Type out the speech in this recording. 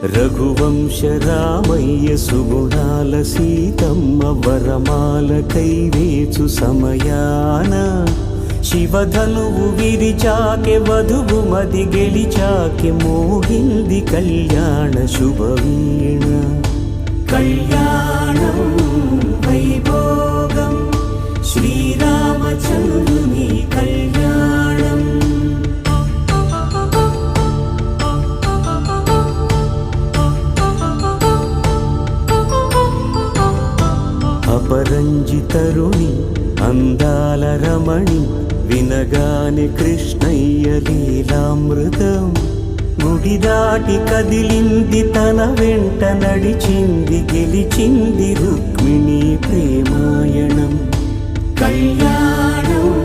రఘువంశ రామయ్య సుగుణాల సీతమ్మ వరమాల కైవేచు సమయాన శివధనువు విరిచాకె వధువు మది గెలిచాకె మోగింది కళ్యాణ శుభవీణ. కళ్యాణం వైభోగం శ్రీరామచంద్రుని కళ్యాణం. అపరంజి తరుణి అందాల రమణి వినగానే కృష్ణయ్య లీలామృతం. గుడి దాటి కదిలింది తన వెంట నడిచింది గెలిచింది రుక్మిణి ప్రేమాయణం. కళ్యాణం